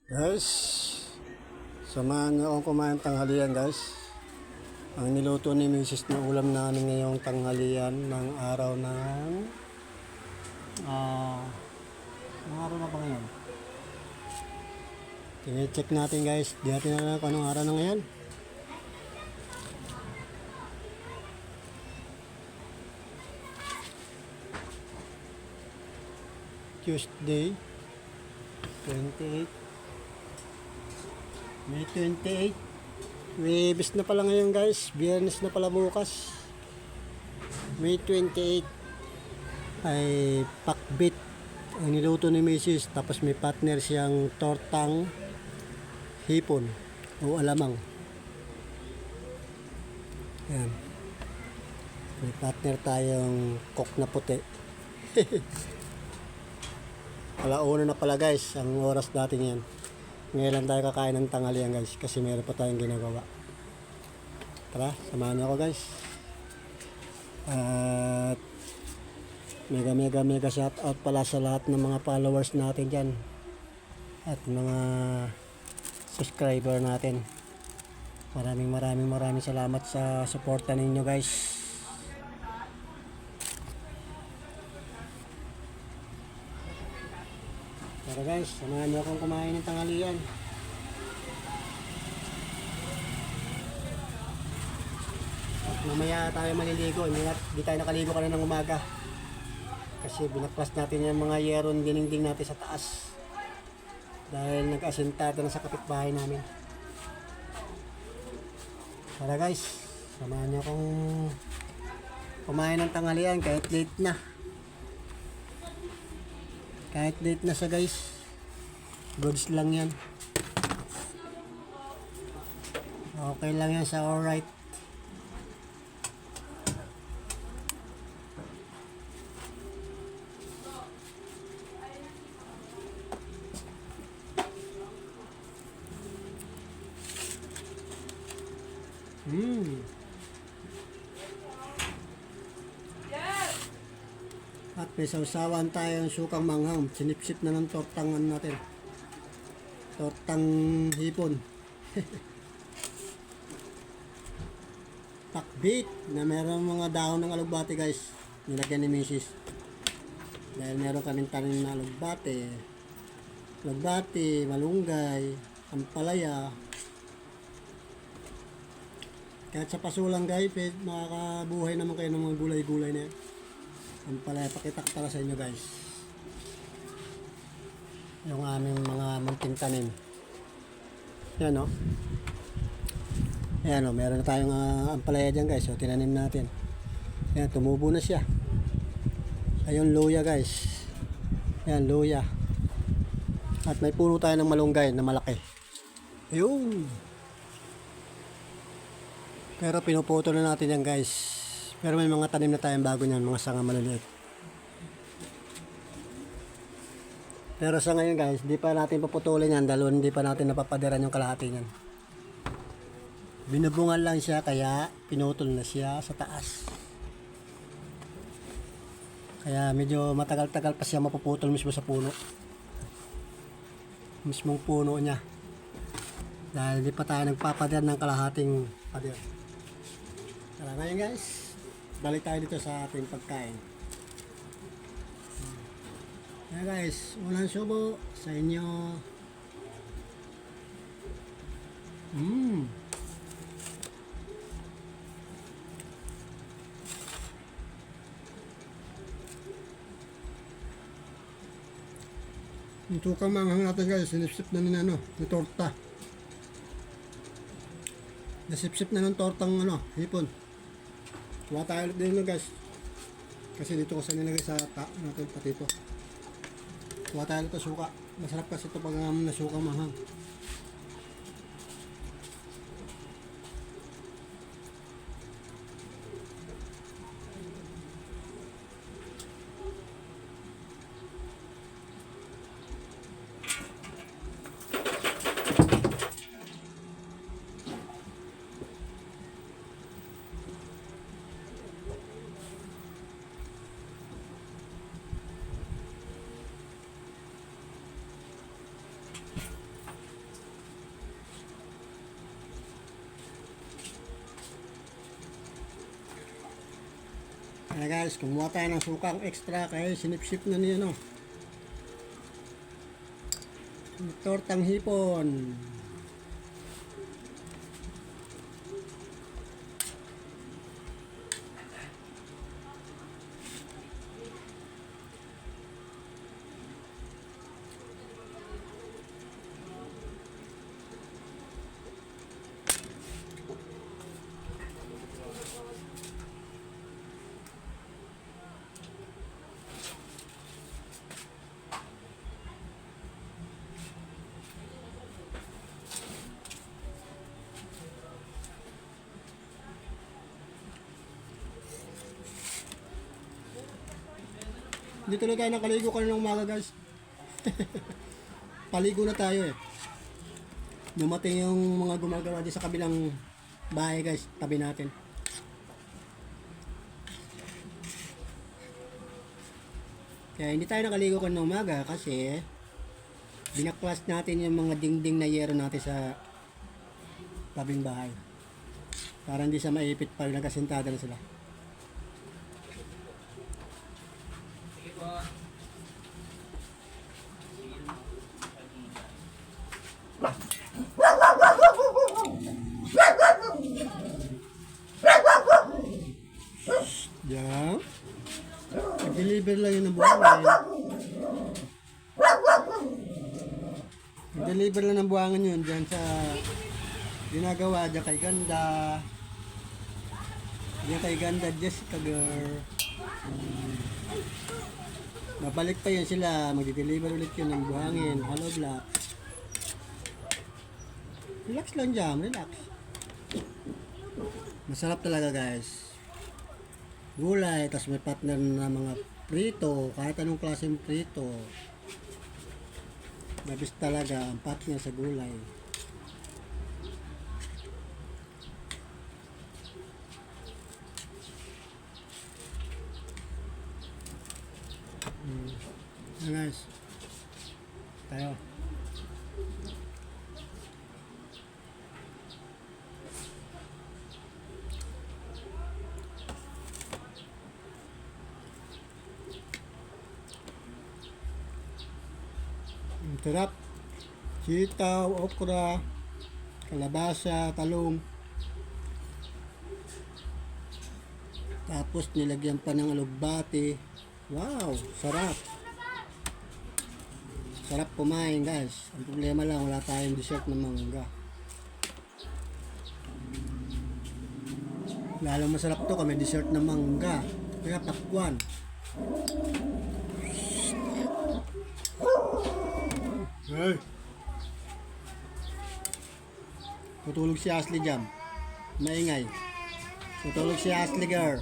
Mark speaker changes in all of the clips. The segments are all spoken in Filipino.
Speaker 1: Guys, samahan niyo akong kumain tanghalian guys. Ang niluto ni Mrs. na ulam namin ngayong tanghalian ng araw ng ng araw na pa ngayon. Tine-check natin guys. Di natin alam kung anong araw na ngayon. Tuesday 28 May 28. Webes na pala ngayon guys. Biyernes na pala bukas. May 28 ay pakbit ang niluto ni Mrs. Tapos may partner siyang tortang hipon o alamang. Yan. May partner tayong cook na puti. Alauna na pala guys ang oras natin yan. Ngayon lang tayo kakain ng tanghalian guys kasi meron pa tayong ginagawa. Tara, samahan niyo ako guys. At mega shout out pala sa lahat ng mga followers natin dyan. At mga subscriber natin. Maraming salamat sa suporta ninyo guys. Tara guys, samahan niyo akong kumain ng tanghalian. At mamaya tayo maliligo. Hindi tayo nakaligo kanina ng umaga. Kasi binaklas natin yung mga yeron diningding natin sa taas. Dahil nag-asintado na sa kapitbahay namin. Tara guys, samahan niyo akong kumain ng tanghalian kahit late na. Kahit late na siya guys, goods lang yan. Okay lang yan sa alright. At may sausawan tayong sukang manghang. Sinipsip na ng tortangan natin. Tortang hipon. Pakbit na meron mga dahon ng alugbate guys. Nilagyan ni Mrs. Dahil meron kaming tanim na alugbate. Alugbate, malunggay, ampalaya. Kahit sa pasulang guys, makakabuhay naman kayo ng mga gulay-gulay na yan. Ang pala, pakitak para sa inyo guys yung aming mga munting tanim. Yan o. Yan o, meron na tayong ampalaya dyan guys. So tinanim natin. Yan, tumubo na siya. Ayun, luya guys. Yan, luya. At may puno tayo ng malunggay na malaki. Ayun. Pero pinuputo na natin yan guys. Pero may mga tanim na tayong bago niyan, mga sanga maliliit. Pero sa ngayon guys, hindi pa natin paputulin yan dahil hindi pa natin napapadiran yung kalahati niyan. Binubungan lang siya kaya pinutol na siya sa taas. Kaya medyo matagal-tagal pa siya mapuputol mismo sa puno. Mismong puno niya. Dahil hindi pa tayo nagpapadir ng kalahating padir. Tara ngayon guys. Balik tayo dito sa ating pagkain. Kaya guys, unang subo sa inyo. Yung tukang manghang natin guys, sinipsip na ni torta. Nasipsip na ng tortang hipon. Kuha tayo ulit din guys. Kasi dito ko sa nilagay sa natin pati ito. Kuha tayo ulit suka. Masarap kasi ito pag nasuka mahang. Ayan guys, kumuha tayo ng sukang extra kaya sinipsip na niya no. Tortang hipon. Dito na tayo nakaligo kanina ng umaga guys. Paligo na tayo eh. Dumating yung mga gumagawa dito sa kabilang bahay guys, tabi natin. Kaya hindi tayo nakaligo kanina ng umaga kasi binaklas natin yung mga dingding na yero natin sa tabing bahay. Para hindi siya maipit pag nakasentada na sila. Diyan. Deliver lang yun ng buhangin. Deliver lang ng buhangin yun dyan sa ginagawa dyan kay Ganda. Dyan kay Ganda Jessica girl. Babalik pa yun sila. Magdi-deliver ulit yun ng buhangin. Hello Black. Relax lang dyan. Relax. Masarap talaga guys. Gulay, tapos may partner na mga prito, kahit anong klaseng prito. Nabis talaga ang partner sa gulay. Guys, tayo. Sarap. Sitaw, okra, kalabasa, talong. Tapos nilagyan pa ng alugbati. Wow, sarap. Sarap kumain guys. Ang problema lang, wala tayong dessert na mangga. Lalo masarap to kami dessert na mangga. Kaya pakwan. Hey. Tutulog si Ashley Jam. Maingay. Tutulog si Ashley girl.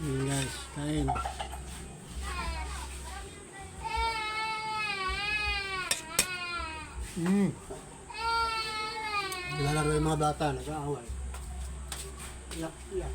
Speaker 1: Guys, kain. Nilalaro yung mga bata, nag-aaway. Iyak, iyak.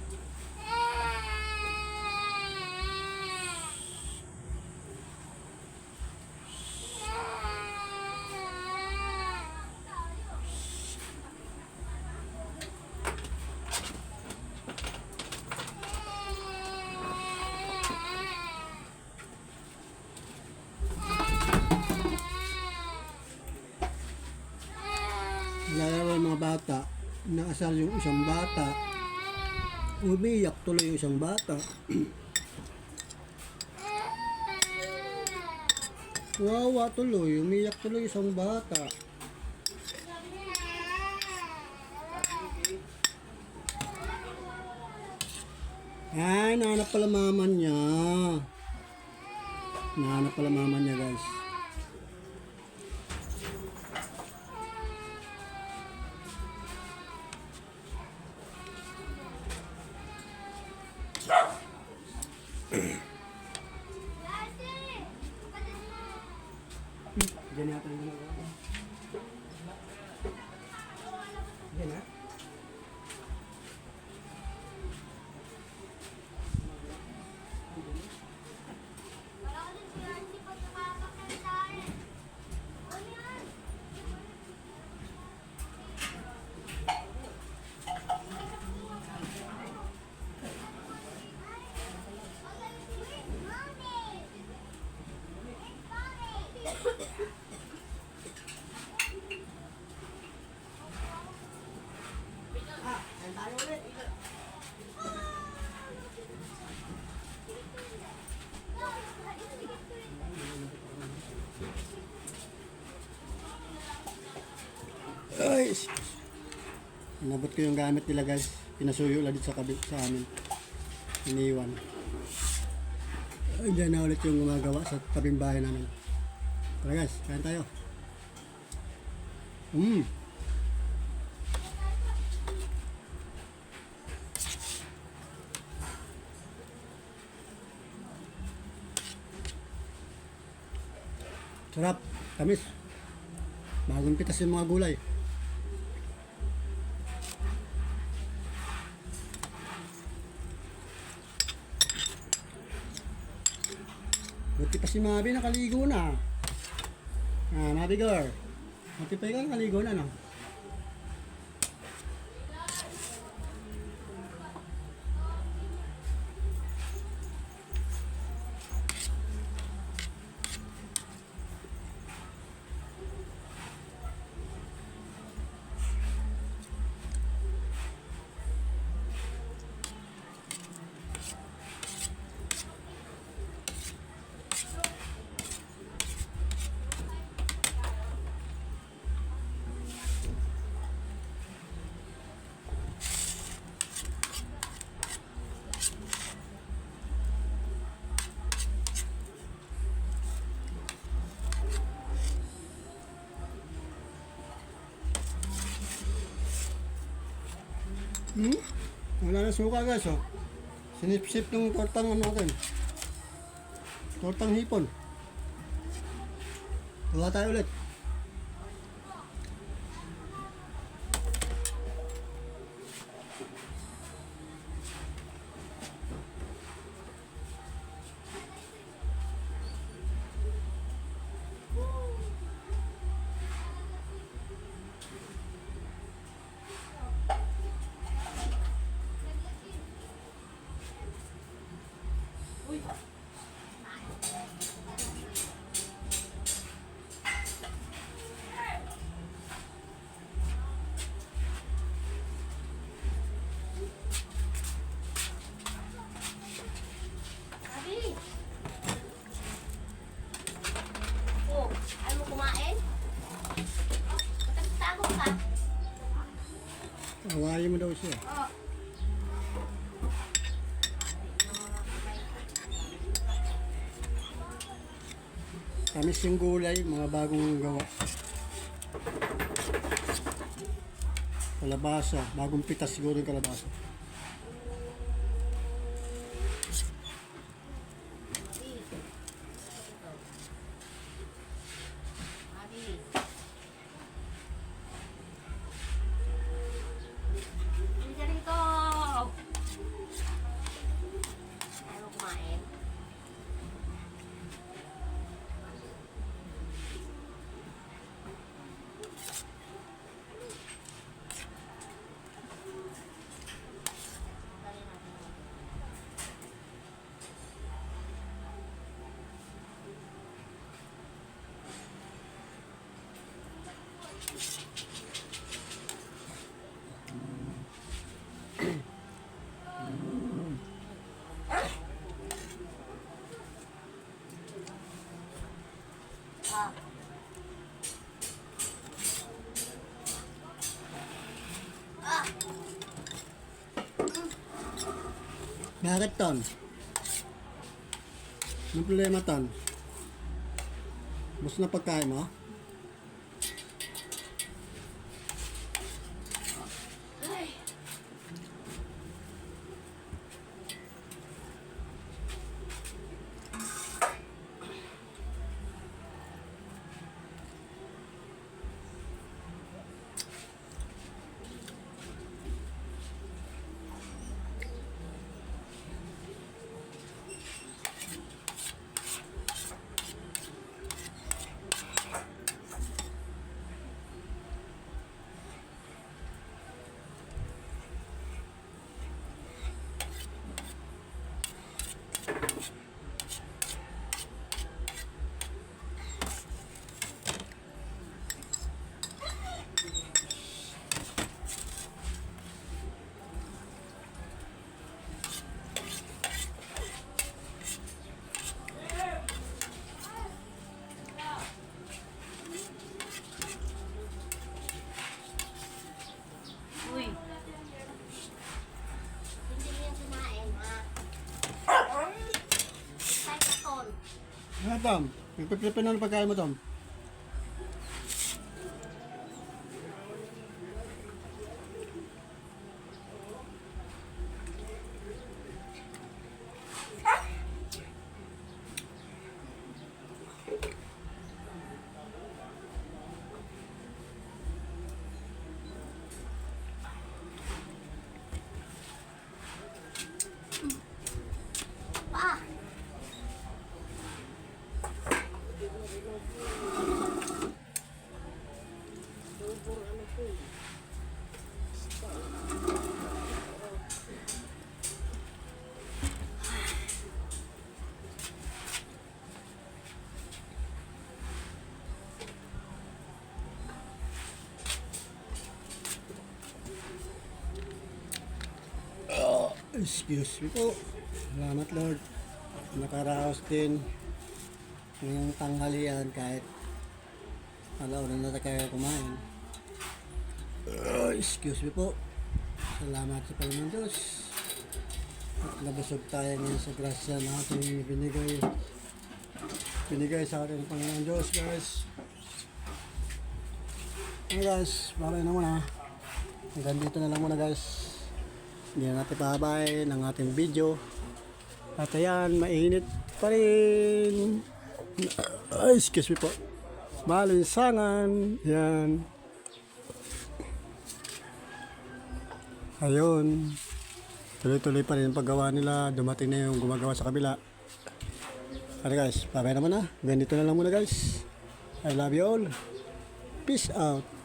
Speaker 1: Inasal yung isang bata. Umiyak tuloy yung isang bata. Wawa tuloy, umiyak tuloy yung isang bata. Ay, nahanap pala mama niya. Nahanap pala mama niya, guys. Diyan yata yung ginagawa. Diyan ha? Ay, inabot ko yung gamit nila, guys. Pinasuyo ulit sa kabit sa amin. Iniwan. Ay, dyan na ulit yung gumagawa sa tabing bahay namin. Tara guys, kain tayo. Sarap, tamis. Bagong pitas yung mga gulay. Buti pa si Mabi nakaligo na. Mabi girl. Buti pa ikaw nakaligo na, no? Wala na suka, guys, oh. Sinip-sip ng tortang ano natin. Tortang hipon. Gawa tayo ulit. Hawaii mo daw siya. Tamis yung gulay, mga bagong gawa. Kalabasa, bagong pitas siguro yung kalabasa. Bakit ton? Anong problema ton? Gusto na pagkain mo?
Speaker 2: Uy. Hindi mo yung kumain, ha? Tay ka, Ton.
Speaker 1: Ano Tom? Nagpiprepare na ng pagkain mo Tom?
Speaker 2: Pa!
Speaker 1: Excuse me po. Salamat Lord. Nakaraos din ngayong tanghalian kahit alauna na tayo kumain. Excuse me po. Salamat sa Panginoon Diyos. At nabusog tayo ngayon sa grasya na ating binigay sa ating Panginoon Diyos guys. Okay guys, babay na muna. Hanggang dito na lang muna guys. Hindi na natin pahabain ang ating video. At ayan, mainit pa rin. Ay, excuse me po. Malinsangan. Yan. Ayun. Tuloy-tuloy pa rin ang paggawa nila. Dumating na yung gumagawa sa kabila. Okay guys, babay naman na. Ganito na lang muna guys. I love you all. Peace out.